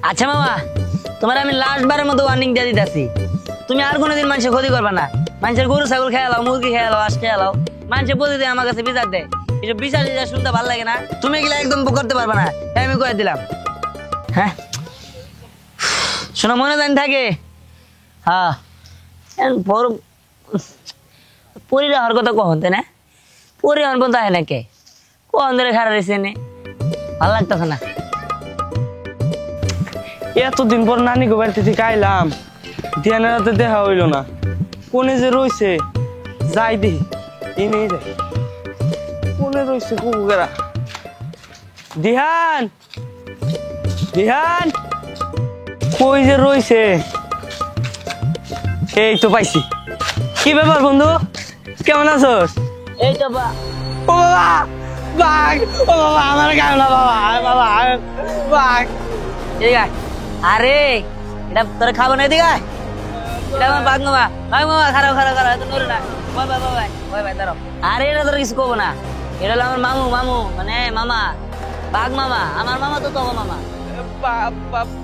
আচ্ছা মামা, তোমার আমি লাস্ট বারের মতো ওয়ার্নিং দিয়ে দিতেছি, তুমি আর কোনোদিন মানুষের ক্ষতি করবে না। মানুষের গরু ছাগল খেয়ে লাও, মুরগি খেয়ে লাও, হাঁস খেয়ে লাও, মানুষের প্রতিদিন আমার কাছে বিচার দেয়। এসব বিচার টিচার শুনতে ভালো লাগে না, তুমি এগুলো একদম করতে পারবে না, তাই আমি কয়ে দিলাম। হ্যাঁ শোনো, মনে জানি থাকে। হ্যাঁ পরিরা হওয়ার কথা কখন, তাই না? পরিবার বলতে হয় না, কে কখন ধরে খারাপ রয়েছে নে, ভালো লাগতেছে না। এতদিন পর নানি গো বাড়িতে থেকে আইলাম, ধ্যানের রাতে দেখা হইলো না, কোনে যে রয়েছে যাই দেখি, এনেই যাই কোনে রয়েছে কুকুকেরা। দিহান, দিহান কই যে রয়েছে? এই তো পাইছি। কি ব্যাপার বন্ধু, কেমন আছোস? এই তো ও বাবা, বাঘ! ও বাবা, আমার গায়ে না বাবা, বাবা বাঘ! আরে এটা তোরা খাবো না, এদিকে এটা আমার বাঘ মামা। ভাই মামা খারাপ খারাপ খারাপ, এত নড়ে না, ভাই ভাই ভাই ভাই ভাই দাঁড়াও। আরে এটা তোরা কিছু করবো না, এটা হলো আমার মামু, মামু মানে মামা, বাঘ মামা, আমার মামা তো তোর মামা।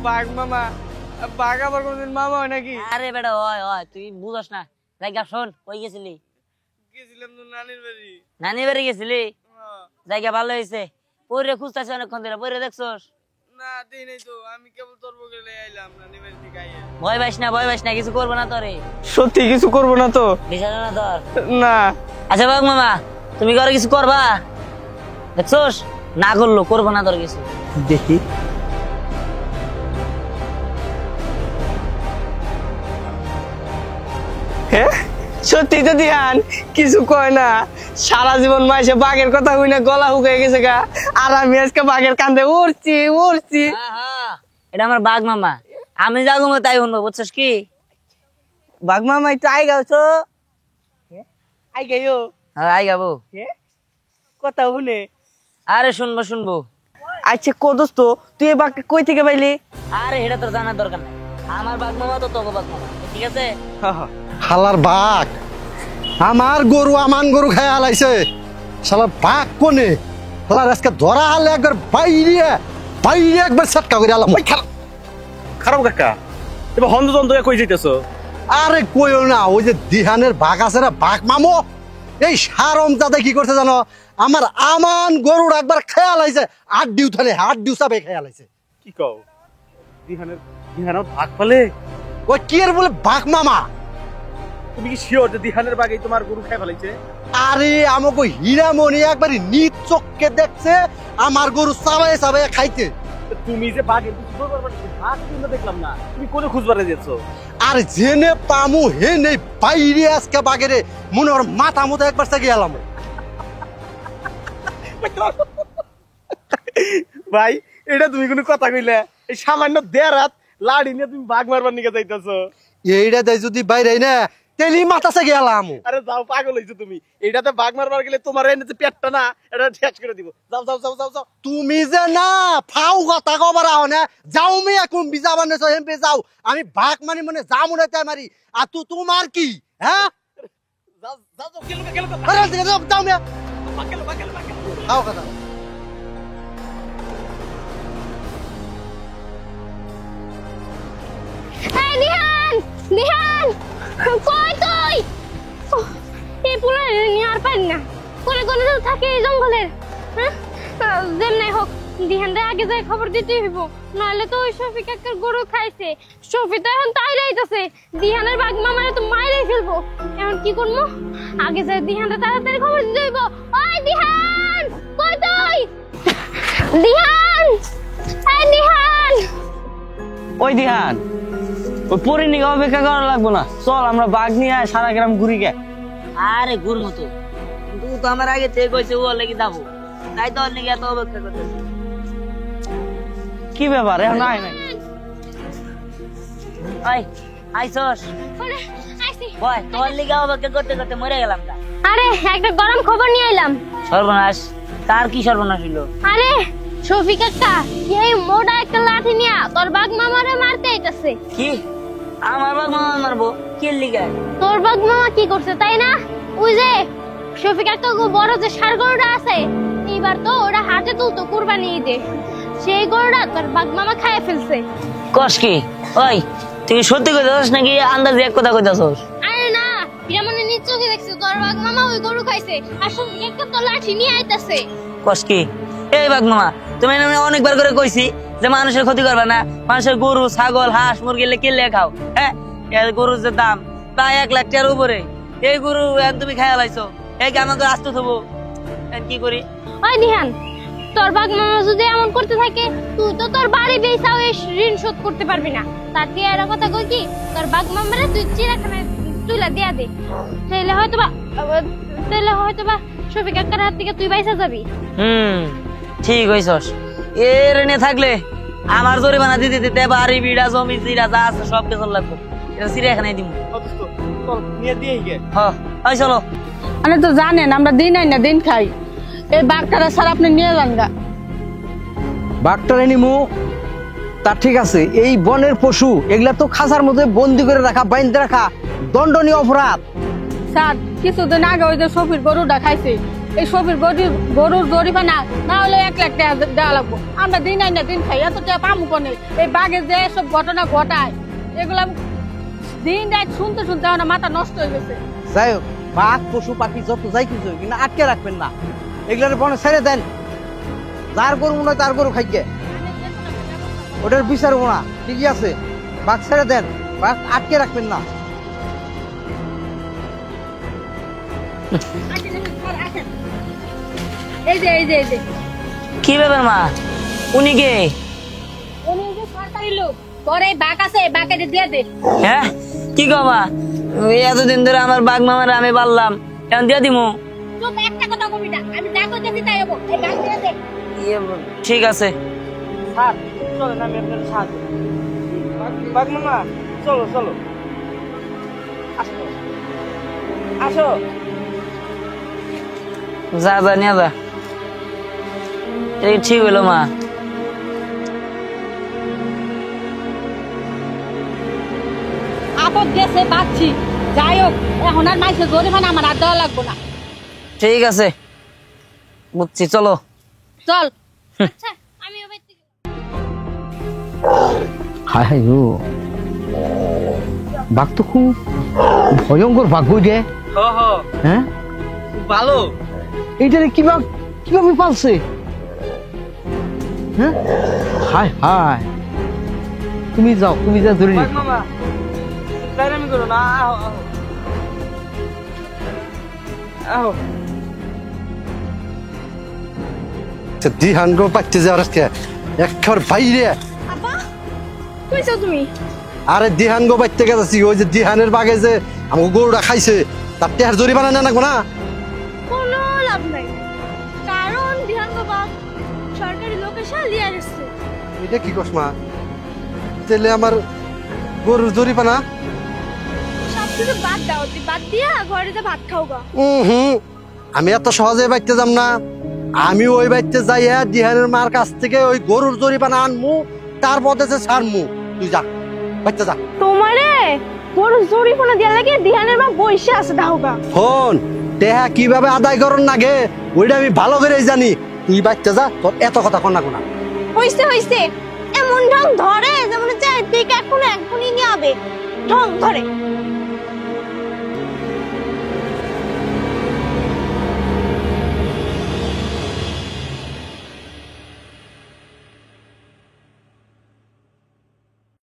বাঘ মামা? বাঘ আবার কোনদিন মামা হয় নাকি? আরে বেটা হয় হয়, তুই বুঝস না। জায়গা শোন, কই গেছিলি? গেছিলাম তো নানির বাড়ি। নানি বাড়ি গেছিলি? জায়গা ভালো হয়েছে, পরে খুঁজতেছি অনেকক্ষণ ধরে, পরে দেখছোস? না দেই নাই তো, আমি কেবল তোর বগলে আইলাম নানির বাড়ি থেকে আইয়া। ভয় পাইস না, ভয় পাইস না, কিছু করবো না তোরে। সত্যি কিছু করবো না তো? বিষয় না তোর না। আচ্ছা বাঘ মামা, তুমি কি আর কিছু করবা? দেখছোস না করলো, করবো না তোর কিছু। দেখি হ্যাঁ সত্যি তো দিয়ান, কিছু কয় না, সারা জীবন মাইসে বাঘের কথা হই না গলা হুকে গেছে গা, আর আমি আজকে বাঘের কান্দে উড়ছি উড়ছি। এটা আমার বাঘ মামা, আমি যা ঘুমো তাই শুনবো, বুঝছিস কি? বাঘ মামা একটু আই গাওছো, আই গাইও। হ্যাঁ আই গাবো, কথা শুনে। আরে শুনবো শুনবো। আচ্ছা কদস তো তুই এ বাঘ কই থেকে পাইলি? আরে এটা তোর জানার দরকার নাই, আমার বাঘ মামা তো তোকে বাঘ মামা, ঠিক আছে? হালার বাঘ আমার গরু, আমান গরু খায় হালাইছে। শালার বাঘ কোনে? শালার আজকে ধরা হালে একবার বাইরে বাইরে একবার ছটকা করে আলাম। খারাপ কাকা, এবার হন্দ তন্দ কই যাইতেছো? আরে কইও না, ওই যে দিহানের বাঘ আছে না, বাঘ মামো, এই সারম দাদা কি করছে জানো? আমার আমান গরুর একবার খেয়াল আইছে, আড্ডি উঠালে আড্ডি উচাবে খেয়াল আইছে। কি কও, দিহানের ভাগ ফেলে? ওই কি এর বলে বাঘ মামা? তুমি কি শিওর যে দিহানের বাঘ এই তোমার গরু খাই ফেলাইছে? আরে আমাকে হীরামণি একবারে নিজ চোখকে দেখছে আমার গরু চাবাই চাবাই খাইতে। তুমি যে বাঘের কিছু করবার পারছো, বাঘ কিন্তু দেখলাম না, তুমি কোনে খুঁজবারে যাচ্ছো? আর জেনে পামু হে নেই বাইরে আজকে বাগেরে মনে ওর মাথা মতো একবার চাকি এলাম। ভাই এটা তুমি কোনো কথা কইলে? এই সামান্য দেড় রাত লাড়ি নিয়ে তুমি বাঘ মারবার নিকে যাইতেছো? এইটা দেয় যদি বাইরে না তেলি মাথা চাকি এলাম। আরে যাও, পাগল হইছো তুমি। এইটাতে বাঘ মারবার গেলে তোমার এনে যে পেটটা না, এটা শেষ করে দিব। যাও যাও যাও যাও যাও। তুমি যে না ফাউ কথা কবার আও না, যাও মি এখন বিজা বানাইছো হেম্পে যাও। আমি বাঘ মানি মনে যামু না তাই মারি, আর তোমার কি? হ্যাঁ যাও যাও যাও, গেলো গেলো আরে যাও মি গেলো গেলো। খাও কথা। এই দিহান, দিহান কই তুই? এই পুরো নিয়ে আর পারি না, কোনে কোনে তো থাকে এই জঙ্গলের। হ্যাঁ যেমনি হোক দিহানরে আগে যাই খবর দিতে হইব, নইলে তো ওই শফিক কাকার গরু খাইছে। শফি তো এখন তাই রাইতাছে, দিহানের বাঘ মামারে তো মাইরাই ফেলবো। এখন কি করবো? আগে যাই দিহানরে তাড়াতাড়ি খবর দিতে হইব। ওই দিহান কই তুই? দিহান, এই দিহান। ওই দিহান, ওই পরিণী অপেক্ষা করা লাগবো না, চল আমরা বাঘ নিয়ে সারা গ্রাম ঘুরি গে। আরে ঘুর মতো, কিন্তু ও তো আমার আগে থেকে কইছে ও লেগে যাবো, তাই তো ওর লেগে এত অপেক্ষা করতেছি। কি ব্যাপার এখন আয় নাই? ওই আইসোস ওরে আইছি। বয়, তোর লেগে অপেক্ষা করতে করতে মরে গেলাম। আরে একটা গরম খবর নিয়ে এলাম। সর্বনাশ, তার কি সর্বনাশ হইলো? আরে শফিক কাকা এই মোটা একটা লাঠি নিয়ে তোর বাঘ মামারে মারতে আইতাছে। কি আমার বাঘ মামা মারবো? কি লিগা? তোর বাঘ মামা কি করছে তাই না? ওই যে শফিক কাকা বড় যে ষাঁড় গরুটা আছে, এইবার তো ওরা হাটে তুলতো কুরবানি ঈদে। সেই গরুটা তোর বাঘ মামা খাইয়া ফেলছে। কস কি? ওই তুই সত্যি কইতাছস নাকি আন্দাজে এক কথা কইতাছস? আরে না, এটা মনে নিজ চোখে দেখছে তোর বাঘ মামা ওই গরু খাইছে, আর সঙ্গে একটা তো লাঠি নিয়ে আইতাছে। কস কি? এই বাঘ মামা, তুমি আমি অনেকবার করে কইছি যে মানুষের ক্ষতি করবে না, মানুষের গরু ছাগল হাঁস মুরগি কিনলে খাও। হ্যাঁ, এর গরুর যে দাম প্রায় 1 লাখ টাকার উপরে, এই গরু তুমি খাইয়া লাইছো, এই আমাকে আসতে থবো, কি করি? ওই দিহান, তোর বাঘ মামা যদি এমন করতে থাকে, তুই তো তোর বাড়ি বেচাও এই ঋণ শোধ করতে পারবি না। তার দিয়ে এর কথা কই কি, তোর বাঘ মামারে তুই চিড়াখানায় তুইলা দিয়া দে, তাইলে হয়তোবা শফিক কাকার হাত থেকে তুই বাইসা যাবি। ঠিক হইছস। এর এনে থাকলে আমার জরিমানা দিতে দিতে বাড়ি বিড়া জমি জিরা যা আছে সব কিছু লাগবে, এটা চিড়িয়াখানায় দিব। চল নিয়ে দিয়ে গে। হ্যাঁ চলো। আপনি তো জানেন আমরা দিন আই না দিন খাই, এই বাঘটারা স্যার আপনি নিয়ে যান গা। বাঘটারে নিমু তা ঠিক আছে, এই বনের পশু এগুলা তো খাঁচার মধ্যে বন্দি করে রাখা, বাইন্ধে রাখা দণ্ডনীয় অপরাধ। স্যার কিছুদিন আগে ওই যে শফির গরুটা খাইছে, এই শফির গরুর জরিমানা না হলে 1 লাখ টাকা দেওয়া লাগবো। আমরা দিন আই না দিন খাই, এত টাকা পামু কোনে? এই বাঘের যে সব ঘটনা ঘটায় এগুলা দিন রাত শুনতে শুনতে আমার মাথা নষ্ট হয়ে গেছে। যাই হোক, বাঘ পশু পাখি যত যাই কিছু কিন্তু আটকে রাখবেন না, এগুলার বনে ছেড়ে দেন। যার গরু মনে হয় তার গরু খাইকে, ওটার বিচার হবো না। ঠিকই আছে, বাঘ ছেড়ে দেন, বাঘ আটকে রাখবেন না। এই যে এই যে এই যে কি ব্যাপার মা, উনি কে? উনি যে সরকারি লোক, তোর এই বাঘ আছে, এই বাঘে দিয়ে দে। হ্যাঁ কি গো মা, এই এতদিন ধরে আমার বাঘ মামারে আমি পারলাম, এখন দিয়ে দিমু? চুপ, একটা কথা কবি না, আমি যা কইতেছি তাই হবো, এই বাঘ দিয়ে দে। ঠিক আছে। স্যার চলেন আমি আপনার সাহায্য করি। বাঘ মামা চলো চলো, আসো আসো। যা যা নিয়ে যা, এটা ঠিক হইলো মা? আপদ গেছে বাঁচছি, যাই হোক এখন আর মাইসে জরিমানা আমার আর দেওয়া লাগবো না। ঠিক আছে বুঝছি, চলো। চল। আচ্ছা আমি ওই থেকে হায় হায় গো, বাঘ তো খুব ভয়ঙ্কর বাঘ বই রে। হ্যাঁ ভালো, এইটারে কিভাবে পালছে? হ্যাঁ হায় হায়, তুমি যাও, তুমি যা ধরে বাঘ মামা দাঁড়ামি করো না, আহো আহো আহো। দিহান গো পাইতে যাওয়ার আজকে একবার বাইরে। আপা কইছো তুমি? আরে দিহান গো বাইতে গেছি, ওই যে দিহানের বাগে যে আমাকে গরুটা খাইছে তার টেহার জরিমানা নেন না। কোনো লাভ নাই, কারণ দিহান বাবা সরকারি লোকের সাথে লিয়ে আসছে। এটা কি কস মা? তাহলে আমার গরুর জরিমানা? সবকিছু বাদ দাও, তুই বাদ দিয়া ঘরে যা ভাত খাও গা। আমি এত সহজে বাইতে যাম না, আমি ওই বাইতে যাইয়া দিহানের মার কাছ থেকে ওই গরুর জরিমানা আনমু, তার মধ্যে যে ছাড়মু। তুই যা, বাইতে যা। তোমারে বড় জরিমানা দিয়া লাগে, দিহানের মা বইসে আছে দাওগা। ফোন টেহা কিভাবে আদায় করন নাগে ওইটা আমি ভালো করেই জানি। তুই বাইতে যা, তোর এত কথা কন না কোনা। হইছে এমন ঢং ধরে যেমন চাই দিকে এখনই নিয়ে আবে ঢং ধরে।